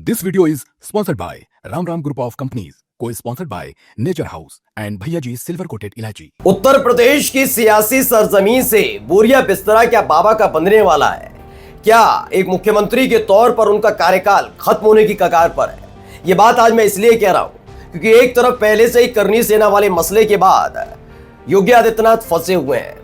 This video is sponsored by Ram Ram Group of Companies, co-sponsored by Nature House and Bhaiya Ji Silver Coated Ilaichi। Uttar Pradesh की सियासी सरजमीन से बोरिया बिस्तरा क्या बाबा का बनने वाला है? क्या एक मुख्यमंत्री के तौर पर उनका कार्यकाल खत्म होने की कगार पर है? ये बात आज मैं इसलिए कह रहा हूं क्योंकि एक तरफ पहले से ही करनी सेना वाले मसले के बाद योगी आदित्यनाथ फंसे हुए हैं।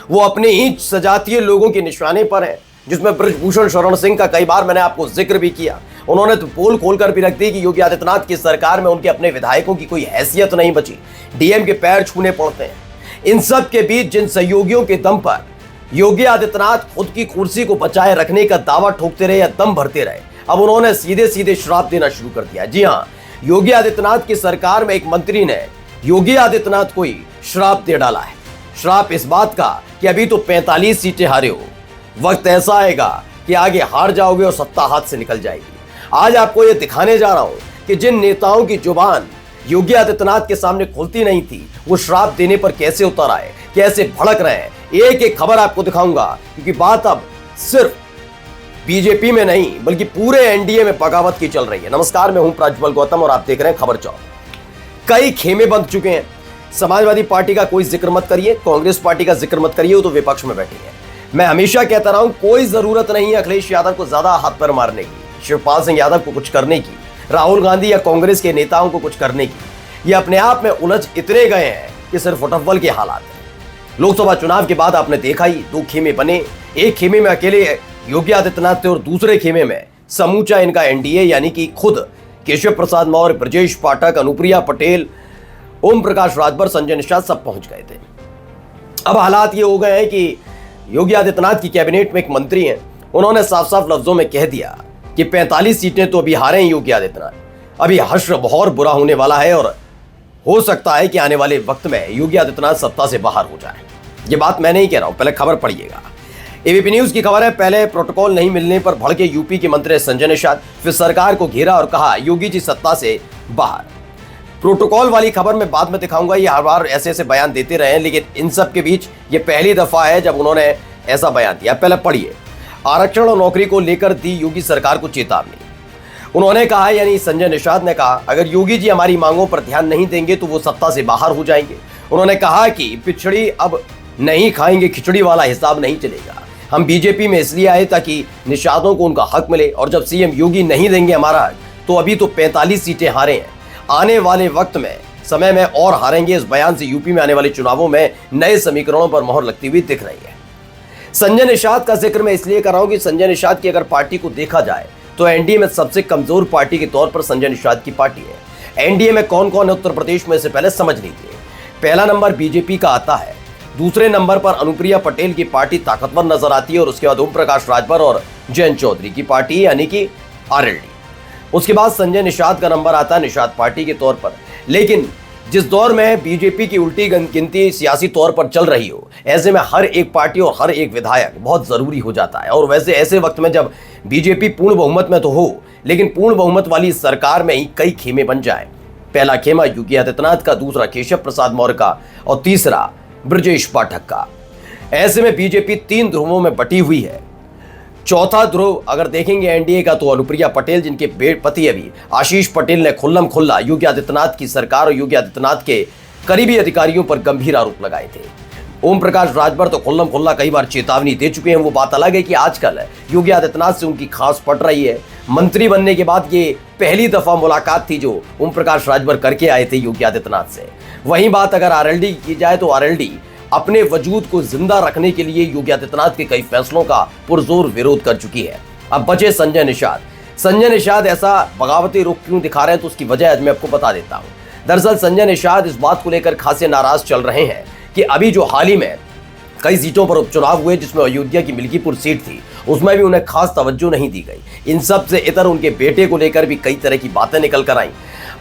वो अपने ही सजातीय लोगों के निशाने पर है, जिसमें ब्रजभूषण शरण सिंह का कई बार मैंने आपको जिक्र भी किया। उन्होंने तो पोल खोलकर भी रख दी कि योगी आदित्यनाथ की सरकार में उनके अपने विधायकों की कोई हैसियत नहीं बची, डीएम के पैर छूने पड़ते हैं। इन सब के बीच जिन सहयोगियों के दम पर योगी आदित्यनाथ खुद की कुर्सी को बचाए रखने का दावा ठोकते रहे या दम भरते रहे, अब उन्होंने सीधे सीधे श्राप देना शुरू कर दिया। जी हाँ, योगी आदित्यनाथ की सरकार में एक मंत्री ने योगी आदित्यनाथ को ही श्राप दे डाला है। श्राप इस बात का कि अभी तो 45 सीटें हारे हो, वक्त ऐसा आएगा कि आगे हार जाओगे और सत्ता हाथ से निकल जाएगी। आज आपको यह दिखाने जा रहा हूं कि जिन नेताओं की जुबान योगी आदित्यनाथ के सामने खुलती नहीं थी, वो श्राप देने पर कैसे उतर आए, कैसे भड़क रहे हैं। एक एक खबर आपको दिखाऊंगा, क्योंकि बात अब सिर्फ बीजेपी में नहीं बल्कि पूरे एनडीए में बगावत की चल रही है। नमस्कार, मैं हूं प्रज्वल गौतम और आप देख रहे हैं खबर चौक। कई खेमे बंध चुके हैं। समाजवादी पार्टी का कोई जिक्र मत करिए, कांग्रेस पार्टी का जिक्र मत करिए, वो तो विपक्ष में बैठी है। मैं हमेशा कहता रहा हूं, कोई जरूरत नहीं है अखिलेश यादव को ज्यादा हाथ पैर मारने की, शिवपाल सिंह यादव को कुछ करने की, राहुल गांधी या कांग्रेस के नेताओं को कुछ करने की। ये अपने आप में उलझ इतने गए हैं कि सिर्फ फुटबॉल के हालात हैं। लोकसभा चुनाव के बाद आपने देखा ही, दो खेमे बने। एक खेमे में अकेले योगी आदित्यनाथ थे और दूसरे खेमे में समूचा इनका एनडीए, यानी कि खुद केशव प्रसाद मौर्य, ब्रजेश पाठक, अनुप्रिया पटेल, ओम प्रकाश राजभर, संजय निषाद सब पहुंच गए थे। अब हालात ये हो गए हैं कि योगी आदित्यनाथ की कैबिनेट में एक मंत्री हैं, उन्होंने साफ साफ लफ्जों में कह दिया कि 45 सीटें तो अभी हारे हैं योगी आदित्यनाथ। अभी हश्र बहुत बुरा होने वाला है और हो सकता है कि आने वाले वक्त में योगी आदित्यनाथ सत्ता से बाहर हो जाए। ये बात मैं नहीं कह रहा हूं, पहले खबर पढ़िएगा। एबीपी न्यूज की खबर है, पहले प्रोटोकॉल नहीं मिलने पर भड़के यूपी के मंत्री संजय निषाद, फिर सरकार को घेरा और कहा योगी जी सत्ता से बाहर। प्रोटोकॉल वाली खबर मैं बाद में दिखाऊंगा, ये हर बार ऐसे ऐसे बयान देते रहे हैं, लेकिन इन सब के बीच ये पहली दफा है जब उन्होंने ऐसा बयान दिया। पहले पढ़िए। आरक्षण और नौकरी को लेकर दी योगी सरकार को चेतावनी। उन्होंने कहा, यानी संजय निषाद ने कहा, अगर योगी जी हमारी मांगों पर ध्यान नहीं देंगे तो वो सत्ता से बाहर हो जाएंगे। उन्होंने कहा कि पिछड़ी अब नहीं खाएंगे खिचड़ी वाला हिसाब नहीं चलेगा। हम बीजेपी में इसलिए आए ताकि निषादों को उनका हक मिले, और जब सीएम योगी नहीं देंगे हमारा हक, तो अभी तो 45 सीटें हारे हैं, आने वाले वक्त में समय में और हारेंगे। इस बयान से यूपी में आने वाले चुनावों में नए समीकरणों पर मोहर लगती हुई दिख रही है। संजय निषाद का जिक्र मैं इसलिए कर रहा हूं कि संजय निषाद की अगर पार्टी को देखा जाए तो एनडीए में सबसे कमजोर पार्टी के तौर पर संजय निषाद की पार्टी है। एनडीए में कौन कौन है उत्तर प्रदेश में से पहले समझ लीजिए। पहला नंबर बीजेपी का आता है, दूसरे नंबर पर अनुप्रिया पटेल की पार्टी ताकतवर नजर आती है, और उसके बाद ओम प्रकाश राजभर और जयंत चौधरी की पार्टी यानी कि आरएलडी। उसके बाद संजय निषाद का नंबर आता है निषाद पार्टी के तौर पर। लेकिन जिस दौर में बीजेपी की उल्टी गिनती सियासी तौर पर चल रही हो, ऐसे में हर एक पार्टी और हर एक विधायक बहुत जरूरी हो जाता है। और वैसे ऐसे वक्त में जब बीजेपी पूर्ण बहुमत में तो हो, लेकिन पूर्ण बहुमत वाली सरकार में ही कई खेमे बन जाए। पहला खेमा योगी आदित्यनाथ का, दूसरा केशव प्रसाद मौर्य का और तीसरा ब्रजेश पाठक का। ऐसे में बीजेपी 3 ध्रुवों में बटी हुई है। चौथा ध्रुव अगर देखेंगे एनडीए का, तो अनुप्रिया पटेल, जिनके पति अभी आशीष पटेल ने खुल्लम खुल्ला योगी आदित्यनाथ की सरकार और योगी आदित्यनाथ के करीबी अधिकारियों पर गंभीर आरोप लगाए थे। ओम प्रकाश राजभर तो खुल्लम खुल्ला कई बार चेतावनी दे चुके हैं। वो बात अलग है कि आजकल योगी आदित्यनाथ से उनकी खास पड़ रही है। मंत्री बनने के बाद ये पहली दफा मुलाकात थी जो ओम प्रकाश राजभर करके आए थे योगी आदित्यनाथ से। वहीं बात अगर आरएलडी की जाए तो आरएलडी अपने वजूद को जिंदा रखने के लिए योगी आदित्यनाथ के कई फैसलों का पुरजोर विरोध कर चुकी है। अब बचे संजय निषाद। संजय निषाद ऐसा बगावती रुख क्यों दिखा रहे हैं, तो उसकी वजह आज मैं आपको बता देता हूं। दरअसल संजय निषाद इस बात को लेकर खासे नाराज चल रहे हैं कि अभी जो हाल ही में कई सीटों पर उपचुनाव हुए, जिसमें अयोध्या की मिल्कीपुर सीट थी, उसमें भी उन्हें खास तवज्जो नहीं दी गई। इन सब से इतर उनके बेटे को लेकर भी कई तरह की बातें निकल कर आई।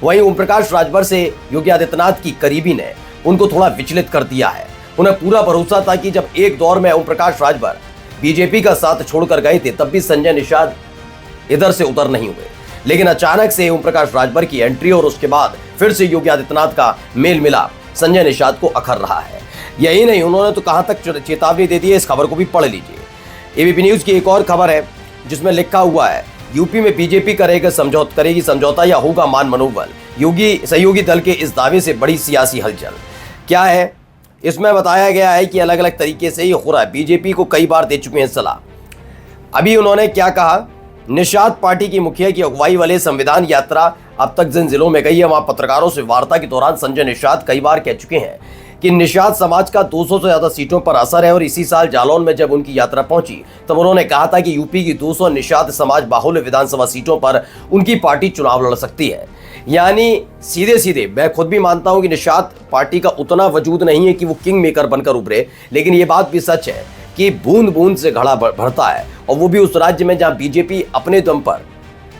वहीं ओम प्रकाश राजभर से योगी आदित्यनाथ की करीबी ने उनको थोड़ा विचलित कर दिया है। उन्हें पूरा भरोसा था कि जब एक दौर में ओम प्रकाश राजभर बीजेपी का साथ छोड़कर गए थे, तब भी संजय निषाद इधर से उतर नहीं हुए। लेकिन अचानक से ओम प्रकाश राजभर की एंट्री और उसके बाद फिर से योगी आदित्यनाथ का मेल मिलाप संजय निषाद को अखर रहा है। यही नहीं, उन्होंने तो कहां तक चेतावनी दे दी है, इस खबर को भी पढ़ लीजिए। एबीपी न्यूज की एक और खबर है जिसमें लिखा हुआ है, यूपी में बीजेपी करेगी समझौता या होगा मान मनोबल, योगी सहयोगी दल के इस दावे से बड़ी सियासी हलचल क्या है। इसमें बताया गया है कि अलग अलग तरीके से ये हो रहा है। बीजेपी को कई बार दे चुके हैं सलाह। अभी उन्होंने क्या कहा, निषाद पार्टी की मुखिया की अगुवाई वाले संविधान यात्रा अब तक जिन जिलों में गई है वहां पत्रकारों से वार्ता के दौरान संजय निषाद कई बार कह चुके हैं कि निषाद समाज का 200 से ज्यादा सीटों पर असर है और इसी साल जालौन में जब उनकी यात्रा पहुंची तब उन्होंने कहा था कि यूपी की 200 निषाद समाज बाहुल्य विधानसभा सीटों पर उनकी पार्टी चुनाव लड़ सकती है। यानी सीधे सीधे मैं खुद भी मानता हूं कि निषाद पार्टी का उतना वजूद नहीं है कि वो किंग मेकर बनकर उभरे, लेकिन ये बात भी सच है कि बूंद बूंद से घड़ा भरता है और वो भी उस राज्य में जहां बीजेपी अपने दम पर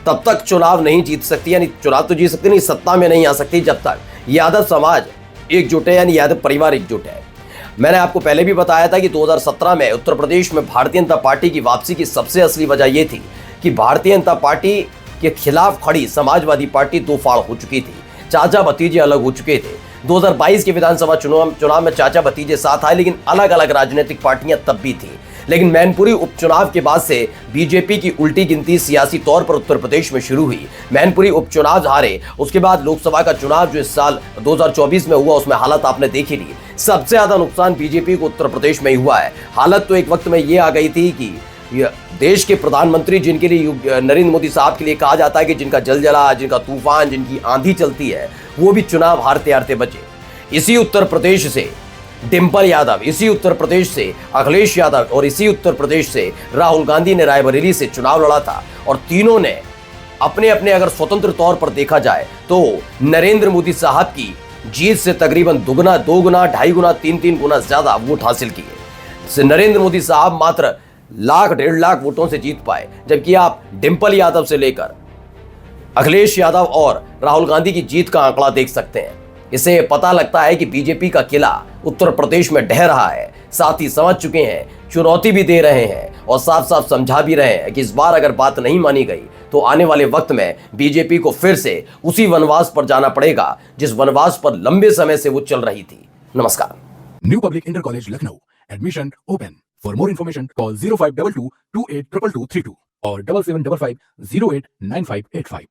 तब तक चुनाव नहीं जीत सकती, यानी चुनाव तो जीत सकती नहीं, सत्ता में नहीं आ सकती जब तक यादव समाज एकजुट है, यानी यादव परिवार एकजुट है। मैंने आपको पहले भी बताया था कि 2017 में उत्तर प्रदेश में भारतीय जनता पार्टी की वापसी की सबसे असली वजह यह थी कि भारतीय जनता पार्टी के खिलाफ खड़ी समाजवादी पार्टी दो फाड़ हो चुकी थी, चाचा भतीजे अलग हो चुके थे। 2022 के विधानसभा चुनाव में चाचा भतीजे साथ आए, लेकिन अलग अलग राजनीतिक पार्टियां तब भी थी। लेकिन मैनपुरी उपचुनाव के बाद से बीजेपी की उल्टी गिनती सियासी तौर पर उत्तर प्रदेश में शुरू हुई। मैनपुरी उपचुनाव हारे, उसके बाद लोकसभा का चुनाव जो इस साल 2024 में हुआ उसमें हालत आपने देख ही ली। सबसे ज्यादा नुकसान बीजेपी को उत्तर प्रदेश में ही हुआ है। हालत तो एक वक्त में ये आ गई थी कि देश के प्रधानमंत्री जिनके लिए नरेंद्र मोदी साहब के लिए कहा जाता है कि जिनका जलजला, जिनका तूफान, जिनकी आंधी चलती है, वो भी चुनाव हारते हारते बचे। इसी उत्तर प्रदेश से डिंपल यादव, इसी उत्तर प्रदेश से अखिलेश यादव और इसी उत्तर प्रदेश से राहुल गांधी ने रायबरेली से चुनाव लड़ा था और तीनों ने अपने अपने अगर स्वतंत्र तौर पर देखा जाए तो नरेंद्र मोदी साहब की जीत से तकरीबन दुगना, 2 गुना, 2.5 गुना, 3 गुना ज्यादा वोट हासिल किए। नरेंद्र मोदी साहब मात्र 1,00,000 1.5 लाख वोटों से जीत पाए, जबकि आप डिंपल यादव से लेकर अखिलेश यादव और राहुल गांधी की जीत का आंकड़ा देख सकते हैं। इससे पता लगता है कि बीजेपी का किला उत्तर प्रदेश में ढह रहा है, साथ ही समझ चुके हैं, चुनौती भी दे रहे हैं और साफ साफ समझा भी रहे हैं कि इस बार अगर बात नहीं मानी गई तो आने वाले वक्त में बीजेपी को फिर से उसी वनवास पर जाना पड़ेगा जिस वनवास पर लंबे समय से वो चल रही थी। नमस्कार। New public inter college Lucknow, admission open. For more information call 0522 282232 और 7755 089585।